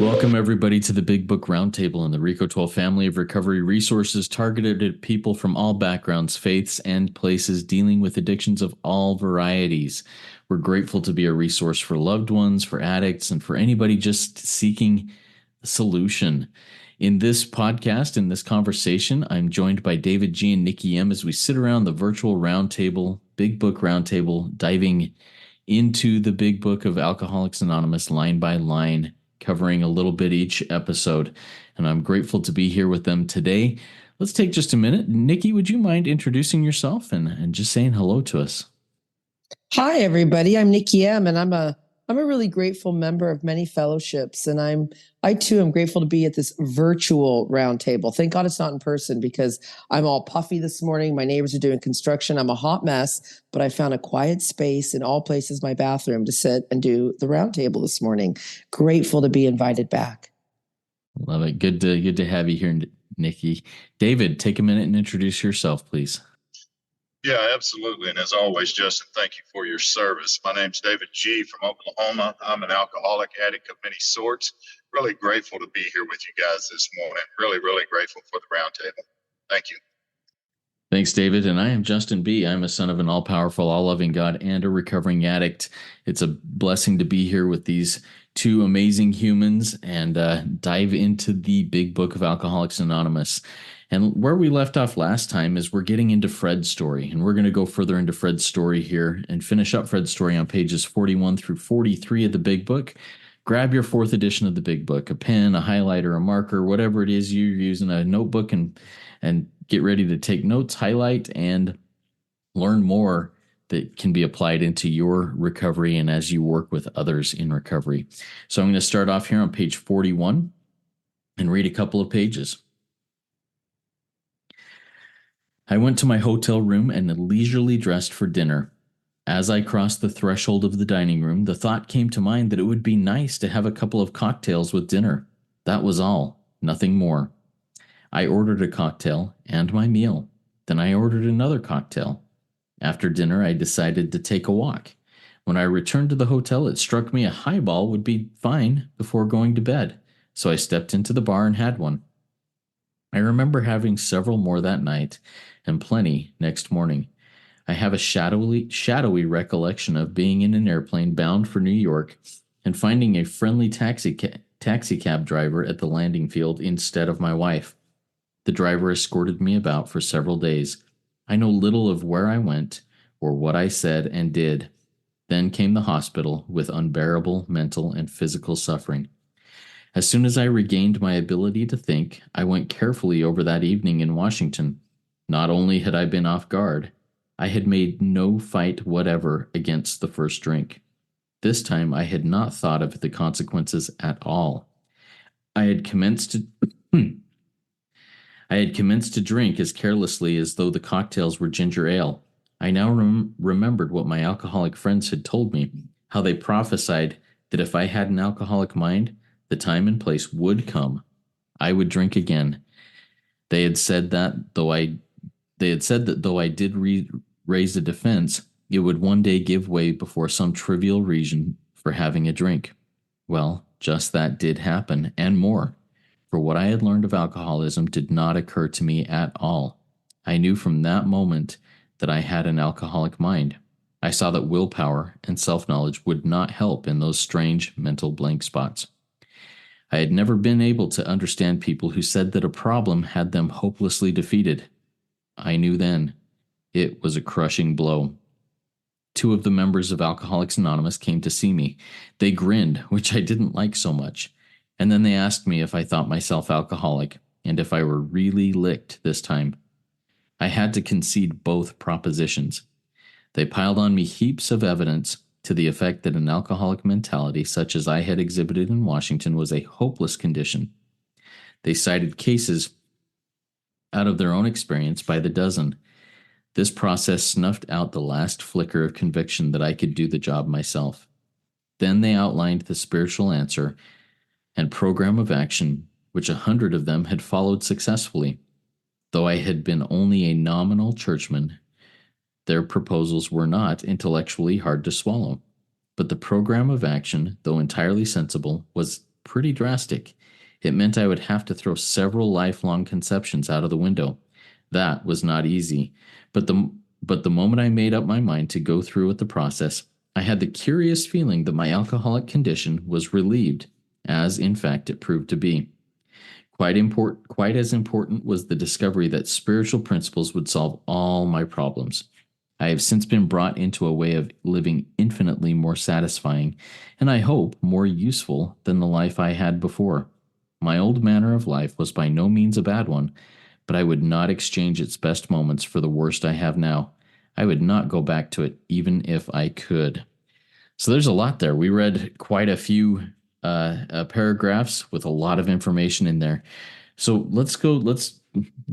Welcome, everybody, to the Big Book Roundtable and the RICO 12 family of recovery resources targeted at people from all backgrounds, faiths, and places dealing with addictions of all varieties. We're grateful to be a resource for loved ones, for addicts, and for anybody just seeking a solution. In this podcast, in this conversation, I'm joined by David G. and Nikki M. as we sit around the virtual roundtable, Big Book Roundtable, diving into the Big Book of Alcoholics Anonymous line by line, covering a little bit each episode. And I'm grateful to be here with them today. Let's take just a minute. Nikki, would you mind introducing yourself and just saying hello to us? Hi, everybody. I'm Nikki M, and I'm a really grateful member of many fellowships, and I too am grateful to be at this virtual roundtable. Thank God it's not in person because I'm all puffy this morning. My neighbors are doing construction. I'm a hot mess, but I found a quiet space in all places, my bathroom, to sit and do the roundtable this morning. Grateful to be invited back. Love it. Good to have you here, Nikki. David, take a minute and introduce yourself, please. Yeah, absolutely. And as always, Justin, thank you for your service. My name's David G. from Oklahoma. I'm an alcoholic addict of many sorts. Really grateful to be here with you guys this morning. Really, really grateful for the roundtable. Thank you. Thanks, David. And I am Justin B. I'm a son of an all-powerful, all-loving God and a recovering addict. It's a blessing to be here with these two amazing humans and dive into the Big Book of Alcoholics Anonymous. And where we left off last time is we're getting into Fred's story, and we're going to go further into Fred's story here and finish up Fred's story on pages 41 through 43 of the Big Book. Grab your 4th edition of the Big Book, a pen, a highlighter, a marker, whatever it is you're using, a notebook, and get ready to take notes, highlight, and learn more that can be applied into your recovery and as you work with others in recovery. So I'm going to start off here on page 41 and read a couple of pages. I went to my hotel room and leisurely dressed for dinner. As I crossed the threshold of the dining room, the thought came to mind that it would be nice to have a couple of cocktails with dinner. That was all, nothing more. I ordered a cocktail and my meal. Then I ordered another cocktail. After dinner, I decided to take a walk. When I returned to the hotel, it struck me a highball would be fine before going to bed, so I stepped into the bar and had one. I remember having several more that night, and plenty next morning. I have a shadowy recollection of being in an airplane bound for New York and finding a friendly taxi cab driver at the landing field instead of my wife. The driver escorted me about for several days. I know little of where I went or what I said and did. Then came the hospital with unbearable mental and physical suffering. As soon as I regained my ability to think, I went carefully over that evening in Washington. Not only had I been off guard, I had made no fight whatever against the first drink. This time I had not thought of the consequences at all. I had commenced to drink as carelessly as though the cocktails were ginger ale. I now remembered what my alcoholic friends had told me, how they prophesied that if I had an alcoholic mind, the time and place would come. I would drink again. They had said that though I did raise a defense, it would one day give way before some trivial reason for having a drink. Well, just that did happen, and more. For what I had learned of alcoholism did not occur to me at all. I knew from that moment that I had an alcoholic mind. I saw that willpower and self-knowledge would not help in those strange mental blank spots. I had never been able to understand people who said that a problem had them hopelessly defeated. I knew then. It was a crushing blow. 2 of the members of Alcoholics Anonymous came to see me. They grinned, which I didn't like so much. And then they asked me if I thought myself alcoholic, and if I were really licked this time. I had to concede both propositions. They piled on me heaps of evidence to the effect that an alcoholic mentality such as I had exhibited in Washington was a hopeless condition. They cited cases out of their own experience by the dozen. This process snuffed out the last flicker of conviction that I could do the job myself. Then they outlined the spiritual answer and program of action, which 100 of them had followed successfully. Though I had been only a nominal churchman, their proposals were not intellectually hard to swallow. But the program of action, though entirely sensible, was pretty drastic. It meant I would have to throw several lifelong conceptions out of the window. That was not easy. But the moment I made up my mind to go through with the process, I had the curious feeling that my alcoholic condition was relieved, as in fact it proved to be. Quite as important was the discovery that spiritual principles would solve all my problems. I have since been brought into a way of living infinitely more satisfying, and I hope more useful than the life I had before. My old manner of life was by no means a bad one, but I would not exchange its best moments for the worst I have now. I would not go back to it even if I could. So there's a lot there. We read quite a few paragraphs with a lot of information in there. So let's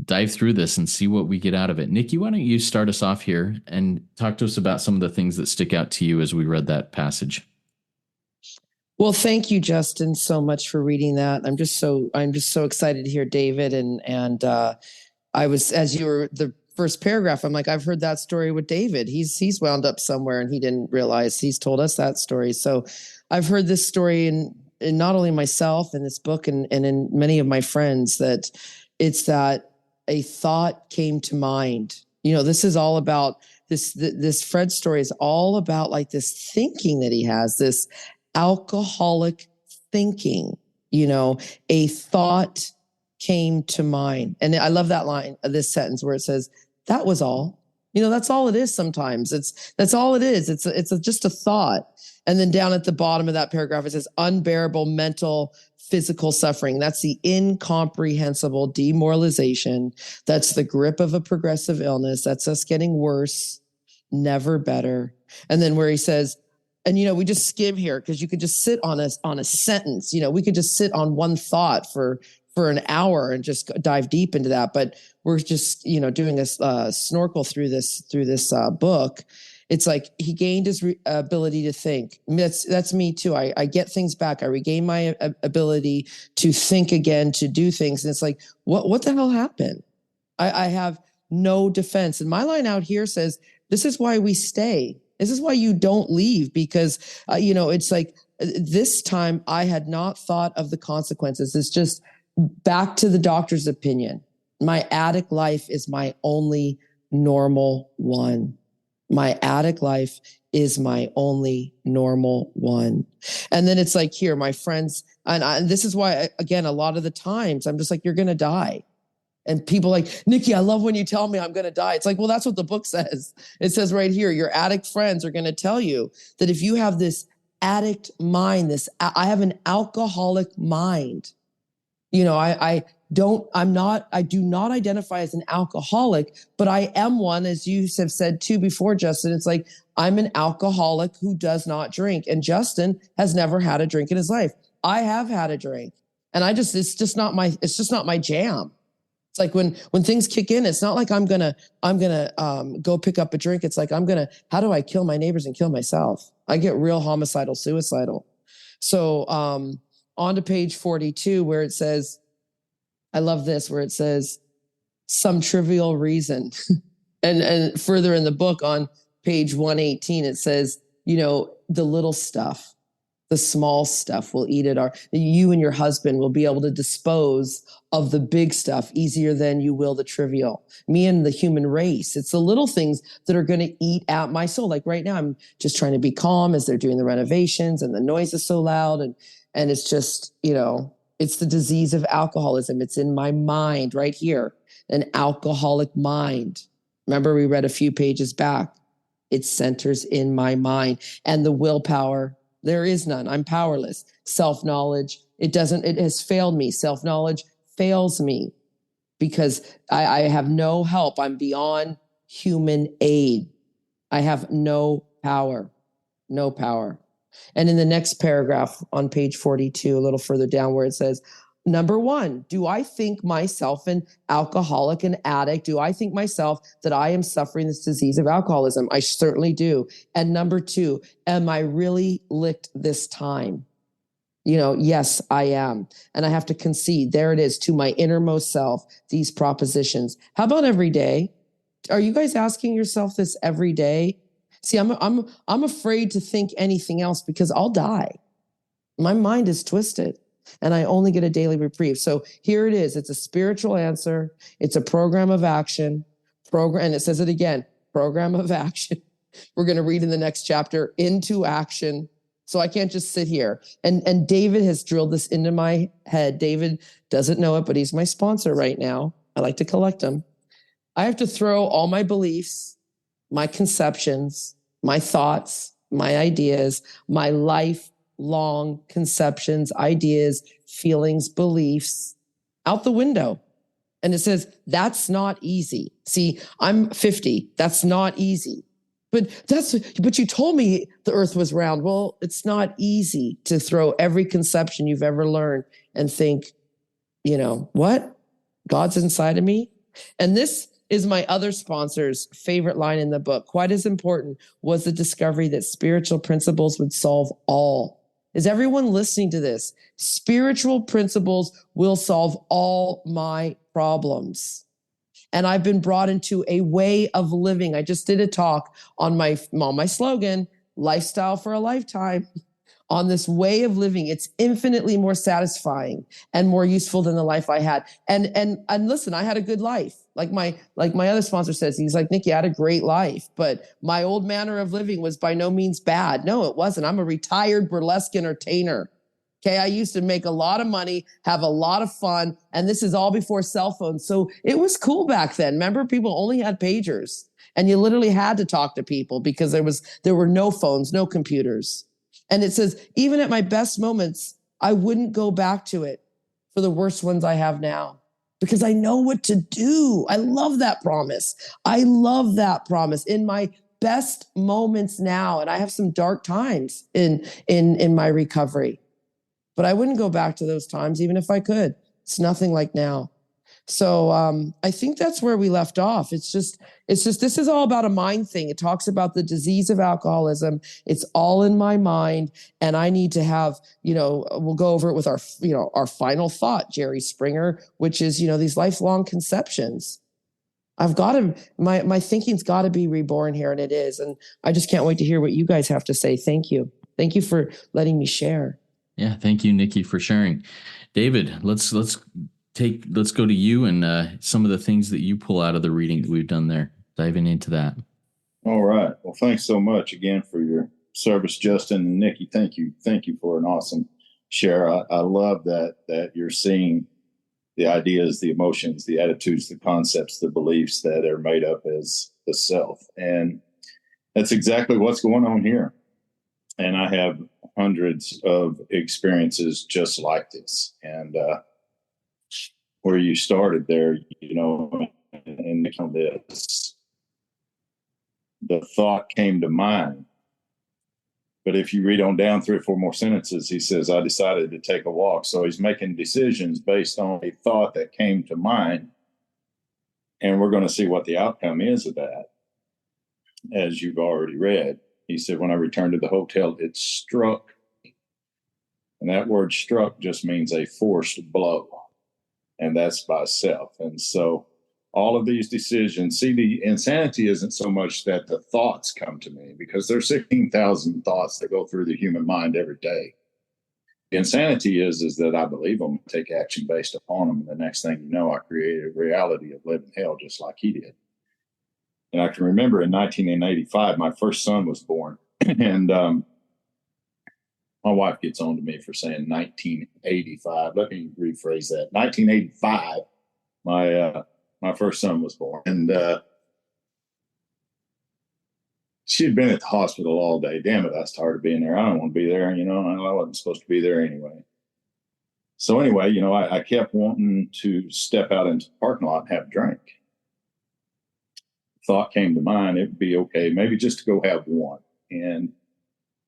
dive through this and see what we get out of it. Nikki, why don't you start us off here and talk to us about some of the things that stick out to you as we read that passage? Well, thank you, Justin, so much for reading that. I'm just so excited to hear David. And I was, as you were the first paragraph, I'm like, I've heard that story with David. He's wound up somewhere and he didn't realize. He's told us that story. So I've heard this story in not only myself in this book and in many of my friends, that it's that a thought came to mind. You know, this is all about this Fred story is all about like this thinking that he has, this alcoholic thinking, you know, a thought came to mind. And I love that line of this sentence where it says, that was all. You know, that's all it is sometimes. That's all it is. It's just a thought. And then down at the bottom of that paragraph, it says unbearable mental, physical suffering. That's the incomprehensible demoralization. That's the grip of a progressive illness. That's us getting worse, never better. And then where he says, and, you know, we just skim here because you could just sit on a sentence. You know, we could just sit on one thought for an hour and just dive deep into that. But we're just, you know, doing a snorkel through this book. It's like he gained his ability to think. That's me too. I get things back. I regain my ability to think again, to do things. And it's like, what the hell happened? I have no defense. And my line out here says, this is why we stay. This is why you don't leave, because, you know, it's like this time I had not thought of the consequences. It's just back to the doctor's opinion. My addict life is my only normal one. My addict life is my only normal one. And then it's like, here, my friends, and this is why, again, a lot of the times I'm just like, you're going to die. And people like, Nikki, I love when you tell me I'm going to die. It's like, well, that's what the book says. It says right here, your addict friends are going to tell you that if you have this addict mind, I have an alcoholic mind. You know, I do not identify as an alcoholic, but I am one, as you have said too before, Justin. It's like, I'm an alcoholic who does not drink. And Justin has never had a drink in his life. I have had a drink, and it's just not my jam. It's like when things kick in, it's not like I'm gonna go pick up a drink. It's like, how do I kill my neighbors and kill myself? I get real homicidal, suicidal. So on to page 42, where it says, I love this, where it says some trivial reason. and further in the book on page 118, it says, you know, the little stuff, the small stuff will eat it. You and your husband will be able to dispose of the big stuff easier than you will the trivial. Me and the human race, it's the little things that are going to eat at my soul. Like right now, I'm just trying to be calm as they're doing the renovations and the noise is so loud. And it's just, you know, it's the disease of alcoholism. It's in my mind right here, an alcoholic mind. Remember, we read a few pages back. It centers in my mind. And the willpower, there is none. I'm powerless. Self-knowledge, it has failed me. Self-knowledge fails me because I have no help. I'm beyond human aid. I have no power. And in the next paragraph on page 42, a little further down, where it says, number one, do I think myself an alcoholic, an addict? Do I think myself that I am suffering this disease of alcoholism? I certainly do. And number two, am I really licked this time? You know, yes, I am. And I have to concede, there it is, to my innermost self, these propositions. How about every day? Are you guys asking yourself this every day? See, I'm afraid to think anything else because I'll die. My mind is twisted. and I only get a daily reprieve. So here it is. It's a spiritual answer. It's a program of action. And it says it again, program of action. We're going to read in the next chapter, into action. So I can't just sit here. And David has drilled this into my head. David doesn't know it, but he's my sponsor right now. I like to collect them. I have to throw all my beliefs, my conceptions, my thoughts, my ideas, my lifelong conceptions, ideas, feelings, beliefs out the window. And it says, that's not easy. See, I'm 50. That's not easy. But you told me the earth was round. Well, it's not easy to throw every conception you've ever learned and think, what? God's inside of me? And this is my other sponsor's favorite line in the book. Quite as important was the discovery that spiritual principles would solve all. Is everyone listening to this? Spiritual principles will solve all my problems. And I've been brought into a way of living. I just did a talk on my slogan, lifestyle for a lifetime, on this way of living. It's infinitely more satisfying and more useful than the life I had. And listen, I had a good life. Like my other sponsor says, he's like, Nikki, I had a great life, but my old manner of living was by no means bad. No, it wasn't. I'm a retired burlesque entertainer. Okay, I used to make a lot of money, have a lot of fun, and this is all before cell phones. So it was cool back then. Remember, people only had pagers, and you literally had to talk to people because there were no phones, no computers. And it says, even at my best moments, I wouldn't go back to it for the worst ones I have now because I know what to do. I love that promise. I love that promise in my best moments now. And I have some dark times in my recovery. But I wouldn't go back to those times, even if I could. It's nothing like now. So I think that's where we left off. It's just, this is all about a mind thing. It talks about the disease of alcoholism. It's all in my mind. And I need to have, we'll go over it with our final thought, Jerry Springer, which is, these lifelong conceptions. I've got to, my thinking's got to be reborn here. And it is. And I just can't wait to hear what you guys have to say. Thank you. Thank you for letting me share. Yeah, thank you, Nikki, for sharing. David, let's go to you and some of the things that you pull out of the reading that we've done there. Diving into that. All right. Well, thanks so much again for your service, Justin and Nikki. Thank you for an awesome share. I love that you're seeing the ideas, the emotions, the attitudes, the concepts, the beliefs that are made up as the self, and that's exactly what's going on here. And I have hundreds of experiences just like this. And where you started there, and this, the thought came to mind. But if you read on down 3 or 4 more sentences, he says, I decided to take a walk. So he's making decisions based on a thought that came to mind. And we're going to see what the outcome is of that, as you've already read. He said, when I returned to the hotel, it struck. And that word struck just means a forced blow. And that's by self. And so all of these decisions, see, the insanity isn't so much that the thoughts come to me, because there's 16,000 thoughts that go through the human mind every day. The insanity is that I believe them, take action based upon them. And the next thing you know, I created a reality of living hell just like he did. And I can remember in 1985, my first son was born. And my wife gets on to me for saying 1985. Let me rephrase that. 1985, my first son was born. And she had been at the hospital all day. Damn it, I was tired of being there. I don't want to be there. I wasn't supposed to be there anyway. So anyway, I kept wanting to step out into the parking lot and have a drink. Thought came to mind, it would be okay, maybe just to go have one. And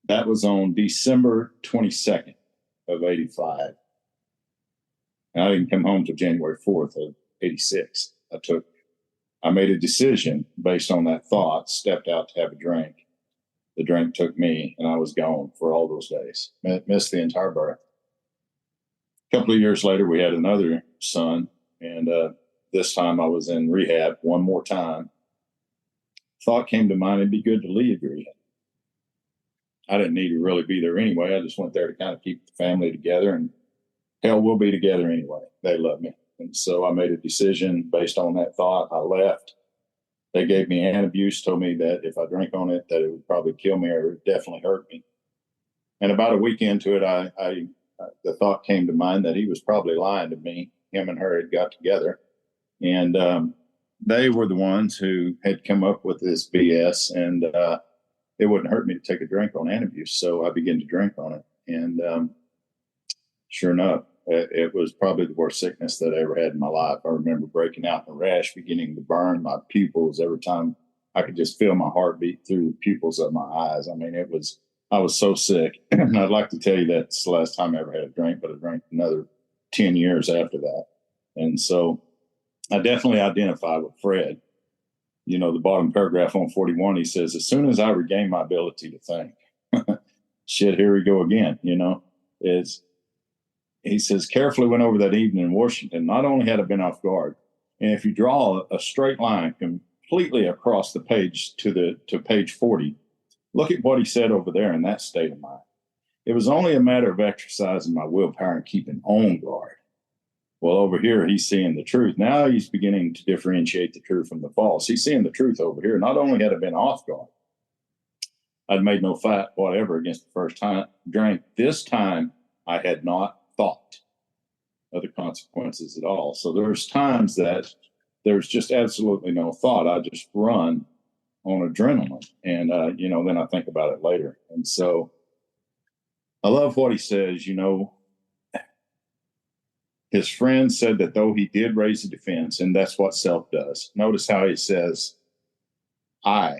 that was on December 22nd of 85. And I didn't come home till January 4th of 86. I made a decision based on that thought, stepped out to have a drink. The drink took me, and I was gone for all those days. Missed the entire birth. A couple of years later, we had another son, and this time I was in rehab one more time. Thought came to mind, it'd be good to leave rehab. I didn't need to really be there anyway. I just went there to kind of keep the family together and hell, we'll be together anyway. They love me. And so I made a decision based on that thought. I left. They gave me antabuse, told me that if I drank on it, that it would probably kill me or it would definitely hurt me. And about a week into it, the thought came to mind that he was probably lying to me. Him and her had got together. And they were the ones who had come up with this BS. And it wouldn't hurt me to take a drink on antabuse. So I began to drink on it. And sure enough, it was probably the worst sickness that I ever had in my life. I remember breaking out in a rash, beginning to burn my pupils every time. I could just feel my heartbeat through the pupils of my eyes. I mean, I was so sick. And I'd like to tell you that's the last time I ever had a drink, but I drank another 10 years after that. And so I definitely identify with Fred. You know, the bottom paragraph on 41, he says, as soon as I regain my ability to think, shit, here we go again, you know, he says, carefully went over that evening in Washington. Not only had I been off guard, and if you draw a straight line completely across the page to page 40, look at what he said over there in that state of mind. It was only a matter of exercising my willpower and keeping on guard. Well, over here, he's seeing the truth. Now he's beginning to differentiate the true from the false. He's seeing the truth over here. Not only had I been off guard, I'd made no fight whatever against the first time drink. This time, I had not thought of the consequences at all. So there's times that there's just absolutely no thought. I just run on adrenaline. And, you know, then I think about it later. And so I love what he says, you know. His friend said that though he did raise a defense, and that's what self does. Notice how he says, I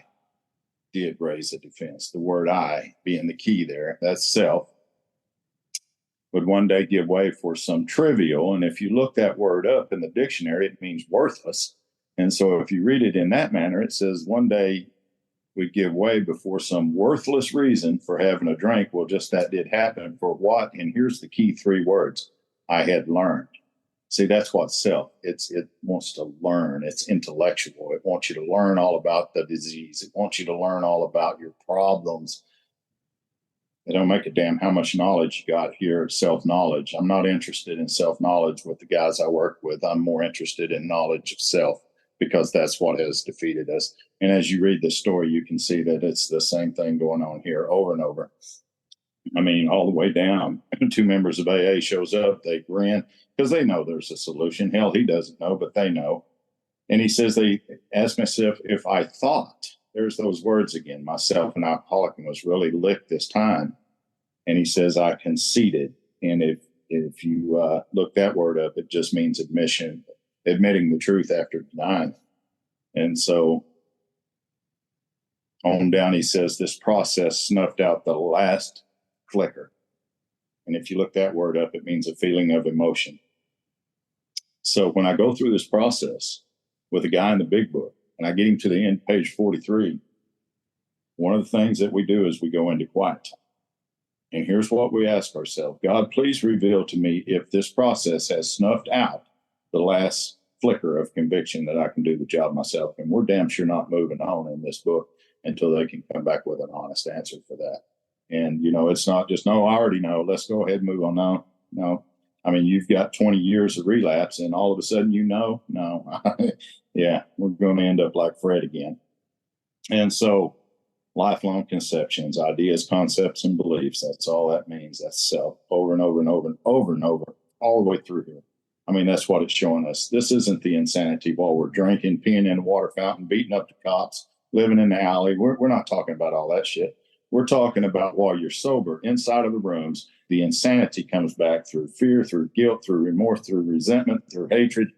did raise a defense. The word I being the key there, that's self, would one day give way for some trivial. And if you look that word up in the dictionary, it means worthless. And so if you read it in that manner, it says one day we'd give way before some worthless reason for having a drink. Well, just that did happen. For what? And here's the key three words. I had learned. See, that's what self. It wants to learn. It's intellectual. It wants you to learn all about the disease. It wants you to learn all about your problems. It don't make a damn how much knowledge you got here, self-knowledge. I'm not interested in self-knowledge with the guys I work with. I'm more interested in knowledge of self because that's what has defeated us. And as you read this story, you can see that it's the same thing going on here over and over. I mean, all the way down. Two members of AA shows up. They grin because they know there's a solution. Hell, he doesn't know, but they know. And he says, they asked myself if I thought, there's those words again, myself and alcoholic was really licked this time. And he says, I conceded. And if you look that word up, it just means admitting the truth after denying. And so on down, he says, this process snuffed out the last flicker. And if you look that word up, it means a feeling of emotion. So when I go through this process with a guy in the big book, and I get him to the end, page 43, one of the things that we do is we go into quiet time. And here's what we ask ourselves. God, please reveal to me if this process has snuffed out the last flicker of conviction that I can do the job myself. And we're damn sure not moving on in this book until they can come back with an honest answer for that. And, you know, it's not just, no, I already know. Let's go ahead and move on. No. I mean, you've got 20 years of relapse and all of a sudden, no. Yeah, we're going to end up like Fred again. And so lifelong conceptions, ideas, concepts, and beliefs, that's all that means. That's self over and over and over and over and over, all the way through here. I mean, that's what it's showing us. This isn't the insanity while we're drinking, peeing in a water fountain, beating up the cops, living in the alley. We're not talking about all that shit. We're talking about while you're sober inside of the rooms, the insanity comes back through fear, through guilt, through remorse, through resentment, through hatred.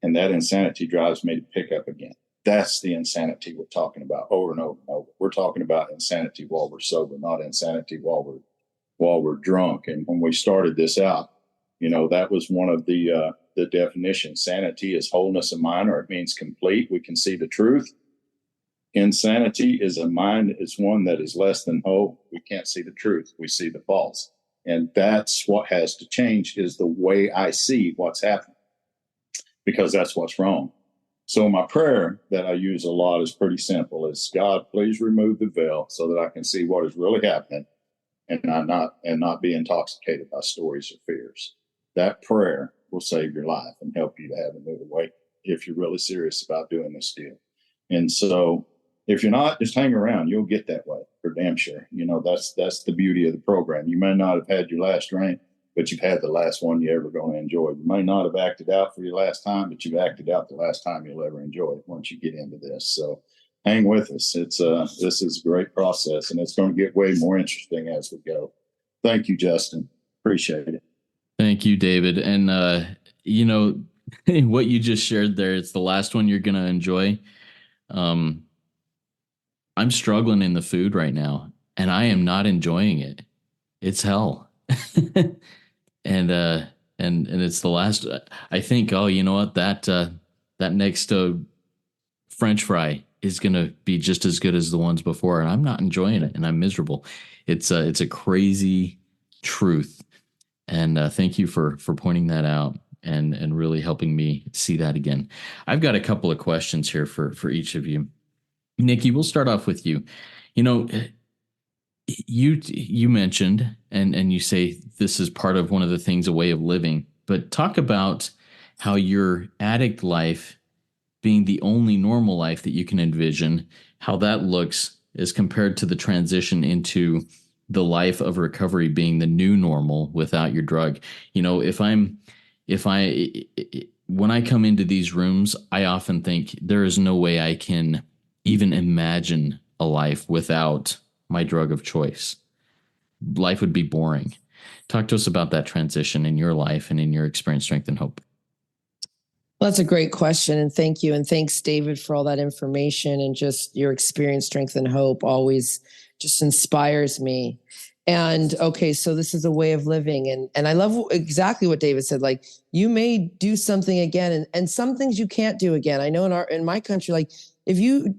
And that insanity drives me to pick up again. That's the insanity we're talking about over and over and over. We're talking about insanity while we're sober, not insanity while we're drunk. And when we started this out, you know, that was one of the definitions. Sanity is wholeness of mind, or it means complete. We can see the truth. Insanity is a mind, it's one that is less than whole. We can't see the truth. We see the false. And that's what has to change, is the way I see what's happening, because that's what's wrong. So my prayer that I use a lot is pretty simple. It's, God, please remove the veil so that I can see what is really happening. and not be intoxicated by stories or fears. That prayer will save your life and help you to have a new way if you're really serious about doing this deal. And so if you're not, just hang around. You'll get that way for damn sure. That's the beauty of the program. You may not have had your last drink, but you've had the last one you're ever going to enjoy. You may not have acted out for your last time, but you've acted out the last time you'll ever enjoy it once you get into this. So hang with us. This is a great process, and it's going to get way more interesting as we go. Thank you, Justin. Appreciate it. Thank you, David. And, what you just shared there, it's the last one you're going to enjoy. I'm struggling in the food right now, and I am not enjoying it. It's hell. And it's the last. I think, oh, you know what, that next French fry is going to be just as good as the ones before, and I'm not enjoying it, and I'm miserable. It's a crazy truth, and thank you for pointing that out and really helping me see that again. I've got a couple of questions here for each of you. Nikki, we'll start off with you. You mentioned and you say this is part of one of the things, a way of living, but talk about how your addict life being the only normal life that you can envision, how that looks as compared to the transition into the life of recovery being the new normal without your drug. When I come into these rooms, I often think there is no way I can even imagine a life without my drug of choice. Life would be boring. Talk to us about that transition in your life and in your experience, strength, and hope. Well, that's a great question. And thank you. And thanks, David, for all that information, and just your experience, strength, and hope always just inspires me. And okay, so this is a way of living. And I love exactly what David said. Like, you may do something again, and some things you can't do again. I know in my country, like, if you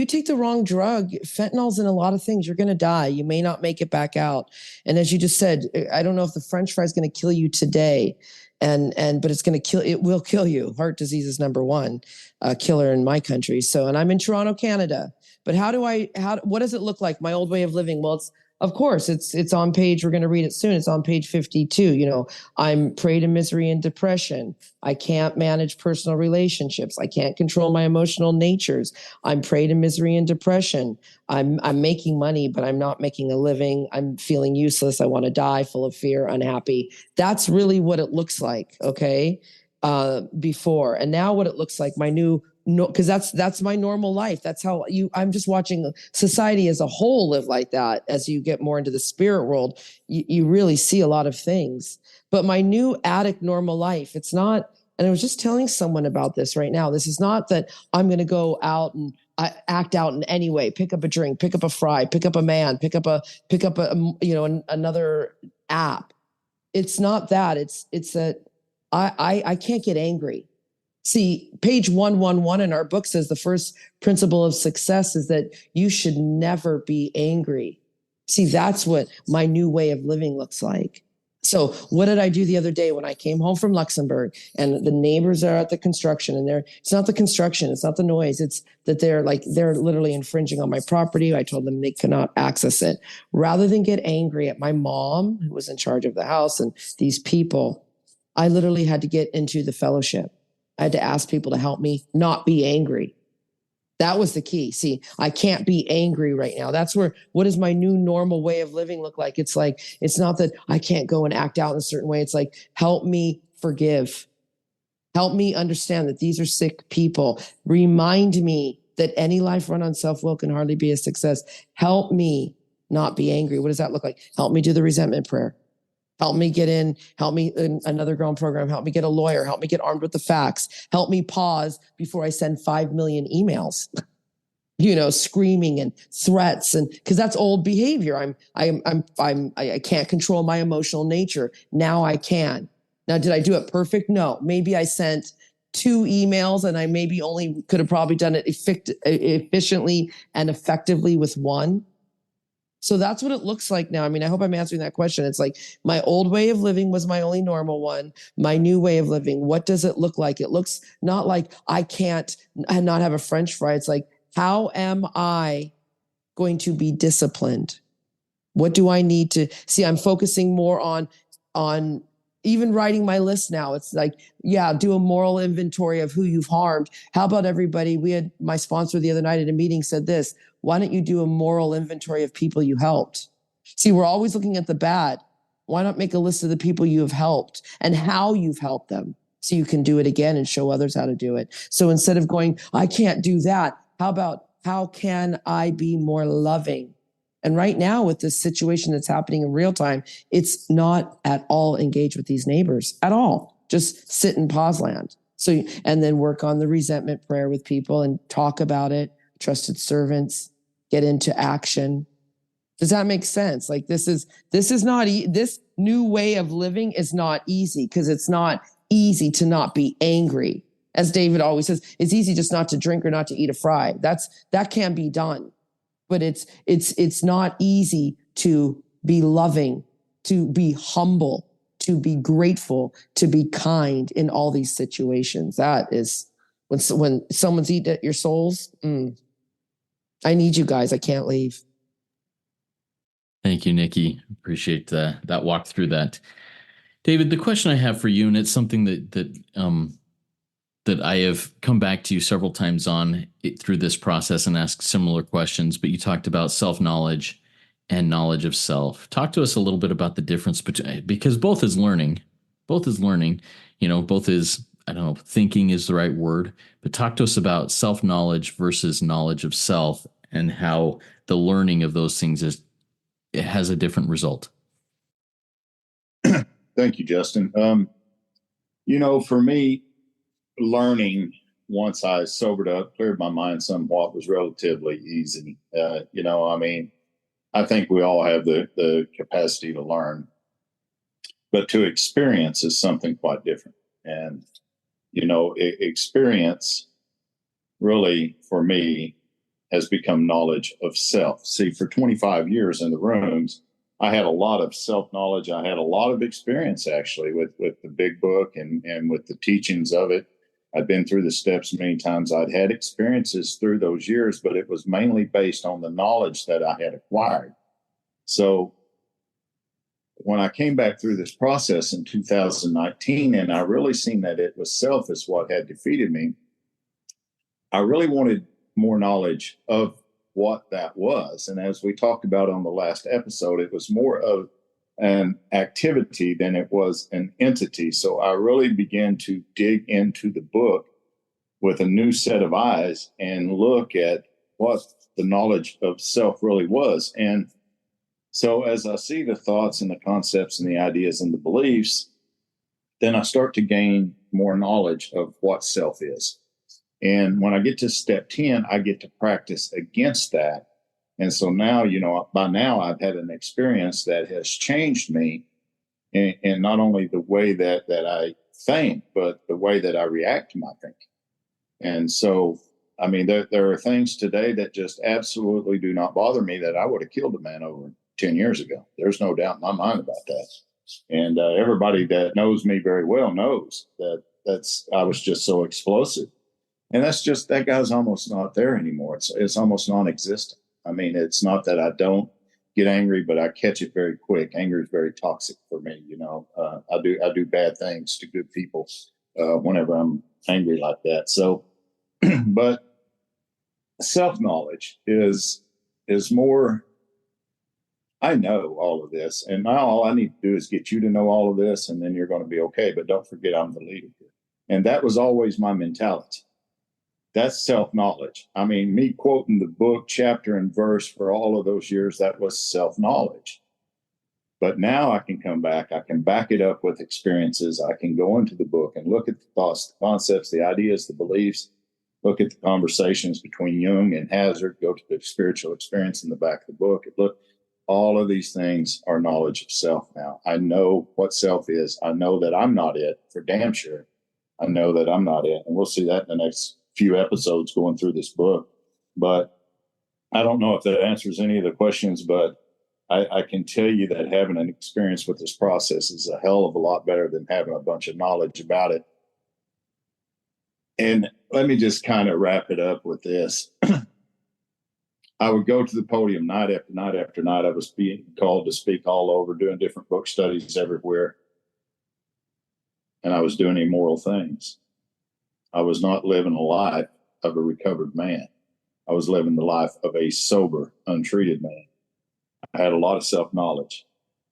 take the wrong drug, fentanyl's in a lot of things, you're going to die. You may not make it back out. And as you just said, I don't know if the French fry is going to kill you today, but it will kill you. Heart disease is number one killer in my country. So, and I'm in Toronto, Canada. But what does it look like? My old way of living? Well, of course, it's on page, we're going to read it soon. It's on page 52. I'm prey to misery and depression. I can't manage personal relationships. I can't control my emotional natures. I'm prey to misery and depression. I'm making money, but I'm not making a living. I'm feeling useless. I want to die, full of fear, unhappy. That's really what it looks like. Okay. Before. And now what it looks like, because that's my normal life. That's how I'm just watching society as a whole live like that. As you get more into the spirit world, you really see a lot of things. But my new addict normal life, it's not, and I was just telling someone about this right now. This is not that I'm going to go out and act out in any way, pick up a drink, pick up a fry, pick up a man, pick up another app. It's not that. It's that I can't get angry. See, page 111 in our book says the first principle of success is that you should never be angry. See, that's what my new way of living looks like. So what did I do the other day when I came home from Luxembourg and the neighbors are at the construction, and it's not the construction, it's not the noise, it's that they're literally infringing on my property. I told them they cannot access it. Rather than get angry at my mom, who was in charge of the house, and these people, I literally had to get into the fellowship. I had to ask people to help me not be angry. That was the key. See, I can't be angry right now. That's what does my new normal way of living look like? It's not that I can't go and act out in a certain way. It's like, help me forgive. Help me understand that these are sick people. Remind me that any life run on self-will can hardly be a success. Help me not be angry. What does that look like? Help me do the resentment prayer. Help me in another grown program. Help me get a lawyer. Help me get armed with the facts. Help me pause before I send 5 million emails, screaming and threats, and because that's old behavior. I can't control my emotional nature. Now I can. Now, did I do it perfect? No. Maybe I sent 2 emails, and I maybe only could have probably done it efficiently and effectively with 1. So that's what it looks like now. I mean, I hope I'm answering that question. It's like my old way of living was my only normal one. My new way of living, what does it look like? It looks not like I can't not have a French fry. It's like, how am I going to be disciplined? What do I need to see? I'm focusing more on even writing my list now. It's like, yeah, do a moral inventory of who you've harmed. How about everybody? We had my sponsor the other night at a meeting said this, why don't you do a moral inventory of people you helped? See, we're always looking at the bad. Why not make a list of the people you have helped and how you've helped them so you can do it again and show others how to do it? So instead of going, I can't do that, how about how can I be more loving? And right now, with this situation that's happening in real time, it's not at all engaged with these neighbors at all. Just sit in pause land. So, and then work on the resentment prayer with people and talk about it. Trusted servants, get into action. Does that make sense? Like this is not this new way of living is not easy because it's not easy to not be angry. As David always says, it's easy just not to drink or not to eat a fry. That can be done. But it's not easy to be loving, to be humble, to be grateful, to be kind in all these situations. That is when someone's eating at your souls. I need you guys. I can't leave. Thank you, Nikki. Appreciate that walk through that. David, the question I have for you, and it's something that I have come back to you several times on through this process and asked similar questions, but you talked about self-knowledge and knowledge of self. Talk to us a little bit about the difference between, because both is learning, both is, I don't know, thinking is the right word, but talk to us about self-knowledge versus knowledge of self and how the learning of those things it has a different result. Thank you, Justin. For me, learning once I sobered up, cleared my mind somewhat, was relatively easy. I think we all have the capacity to learn, but to experience is something quite different. And, experience really for me has become knowledge of self. See, for 25 years in the rooms, I had a lot of self-knowledge. I had a lot of experience actually with the Big Book and with the teachings of it. I'd been through the steps many times. I'd had experiences through those years, but it was mainly based on the knowledge that I had acquired. So when I came back through this process in 2019, and I really seen that it was self is what had defeated me, I really wanted more knowledge of what that was. And as we talked about on the last episode, it was more of an activity than it was an entity. So I really began to dig into the book with a new set of eyes and look at what the knowledge of self really was. And so as I see the thoughts and the concepts and the ideas and the beliefs, then I start to gain more knowledge of what self is. And when I get to step 10, I get to practice against that. And so now, by now I've had an experience that has changed me in not only the way that I think, but the way that I react to my thinking. And so, there are things today that just absolutely do not bother me that I would have killed a man over 10 years ago. There's no doubt in my mind about that. And everybody that knows me very well knows I was just so explosive. And that guy's almost not there anymore. It's almost non-existent. It's not that I don't get angry, but I catch it very quick. Anger is very toxic for me. I do bad things to good people whenever I'm angry like that. So, but self-knowledge is more. I know all of this, and now all I need to do is get you to know all of this, and then you're going to be okay. But don't forget, I'm the leader here, and that was always my mentality. That's self-knowledge. Me quoting the book, chapter and verse for all of those years, that was self-knowledge. But now I can come back. I can back it up with experiences. I can go into the book and look at the thoughts, the concepts, the ideas, the beliefs, look at the conversations between Jung and Hazard, go to the spiritual experience in the back of the book. And look, all of these things are knowledge of self now. I know what self is. I know that I'm not it, for damn sure. I know that I'm not it. And we'll see that in the next few episodes going through this book. But I don't know if that answers any of the questions, but I can tell you that having an experience with this process is a hell of a lot better than having a bunch of knowledge about it. And let me just kind of wrap it up with this. I would go to the podium night after night after night. I was being called to speak all over, doing different book studies everywhere. And I was doing immoral things. I was not living a life of a recovered man. I was living the life of a sober, untreated man. I had a lot of self-knowledge,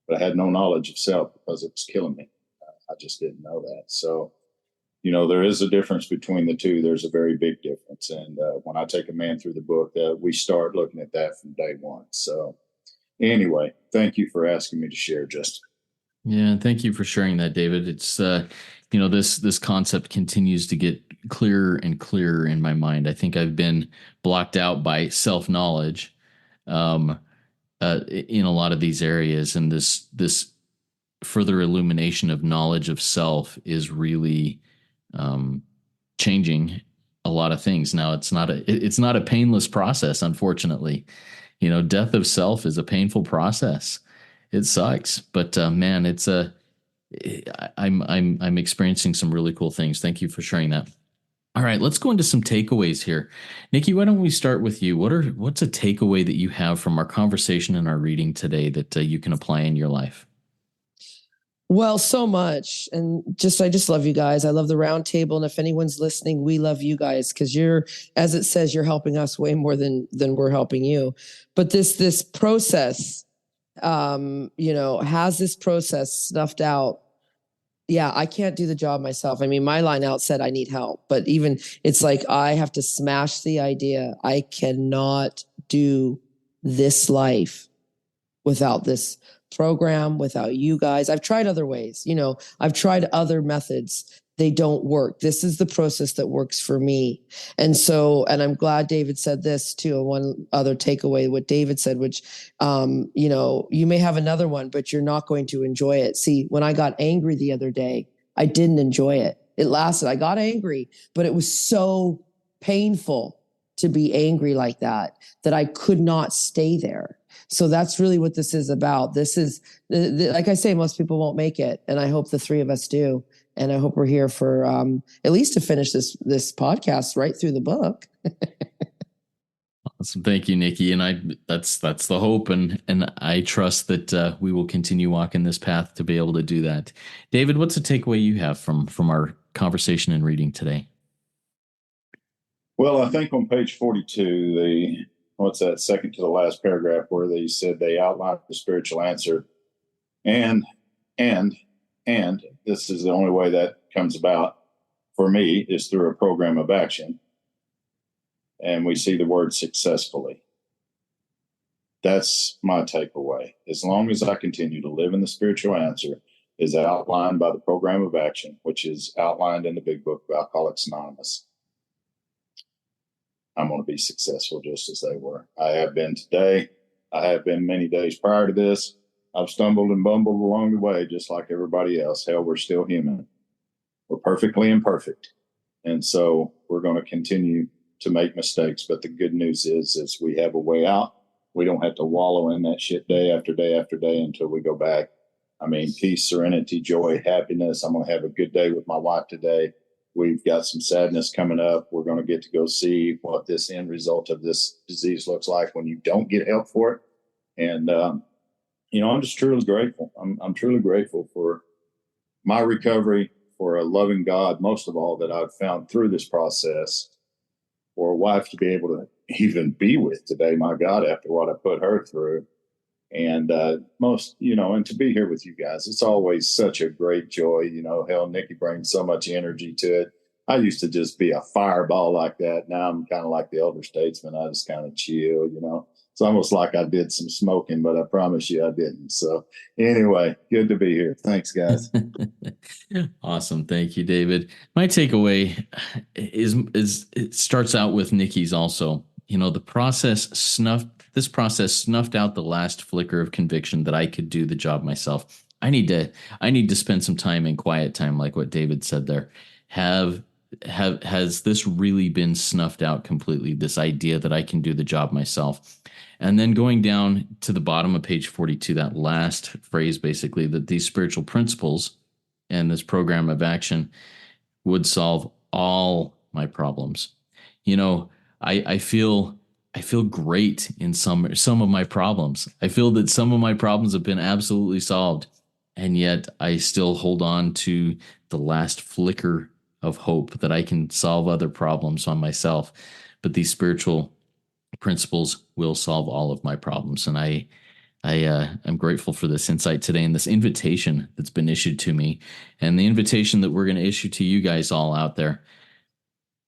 but I had no knowledge of self because it was killing me. I just didn't know that. So, there is a difference between the two. There's a very big difference. And when I take a man through the book, we start looking at that from day one. So anyway, thank you for asking me to share, Justin. Yeah, thank you for sharing that, David. It's this concept continues to get clearer and clearer in my mind. I think I've been blocked out by self-knowledge in a lot of these areas, and this further illumination of knowledge of self is really changing a lot of things. Now, it's not a painless process, unfortunately. Death of self is a painful process. It sucks, but man, I'm experiencing some really cool things. Thank you for sharing that. All right, let's go into some takeaways here. Nikki, why don't we start with you? What's a takeaway that you have from our conversation and our reading today that you can apply in your life? Well, so much. And I just love you guys. I love the round table. And if anyone's listening, we love you guys because as it says, you're helping us way more than we're helping you. But this process, has this process snuffed out. Yeah, I can't do the job myself. I mean, my line out said I need help, but even it's like I have to smash the idea. I cannot do this life without this program, without you guys. I've tried other ways, I've tried other methods. They don't work. This is the process that works for me. And I'm glad David said this too. One other takeaway, what David said, which, you may have another one, but you're not going to enjoy it. See, when I got angry the other day, I didn't enjoy it. It lasted. I got angry, but it was so painful to be angry like that I could not stay there. So that's really what this is about. This is, like I say, most people won't make it. And I hope the three of us do. And I hope we're here for at least to finish this podcast right through the book. Awesome. Thank you, Nikki. And that's the hope. And I trust that we will continue walking this path to be able to do that. David, what's a takeaway you have from our conversation and reading today? Well, I think on page 42, what's that second to the last paragraph where they said they outlined the spiritual answer. And this is the only way that comes about for me is through a program of action. And we see the word successfully. That's my takeaway. As long as I continue to live in the spiritual answer is outlined by the program of action, which is outlined in the Big Book of Alcoholics Anonymous, I'm going to be successful just as they were. I have been today. I have been many days prior to this. I've stumbled and bumbled along the way, just like everybody else. Hell, we're still human. We're perfectly imperfect. And so we're going to continue to make mistakes. But the good news is we have a way out. We don't have to wallow in that shit day after day after day until we go back. I mean, peace, serenity, joy, happiness. I'm going to have a good day with my wife today. We've got some sadness coming up. We're going to get to go see what this end result of this disease looks like when you don't get help for it. And, I'm just truly grateful. I'm truly grateful for my recovery, for a loving God, most of all, that I've found through this process, for a wife to be able to even be with today, my God, after what I put her through. And and to be here with you guys, it's always such a great joy. Hell, Nikki brings so much energy to it. I used to just be a fireball like that. Now I'm kind of like the elder statesman. I just kind of chill, It's almost like I did some smoking, but I promise you I didn't. So anyway, good to be here. Thanks, guys. Awesome. Thank you, David. My takeaway is it starts out with Nikki's also. This process snuffed out the last flicker of conviction that I could do the job myself. I need to spend some time in quiet time, like what David said there. Has this really been snuffed out completely, this idea that I can do the job myself? And then going down to the bottom of page 42, that last phrase, basically, that these spiritual principles and this program of action would solve all my problems. I feel I feel great in some of my problems. I feel that some of my problems have been absolutely solved, and yet I still hold on to the last flicker of hope that I can solve other problems on myself. But these spiritual principles will solve all of my problems, and I'm grateful for this insight today and this invitation that's been issued to me, and the invitation that we're going to issue to you guys all out there.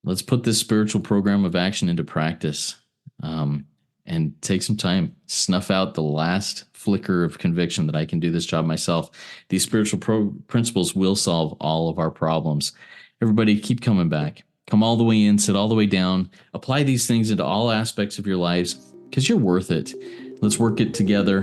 Let's put this spiritual program of action into practice, and take some time, snuff out the last flicker of conviction that I can do this job myself. These spiritual principles will solve all of our problems. Everybody, keep coming back. Come all the way in, sit all the way down. Apply these things into all aspects of your lives because you're worth it. Let's work it together.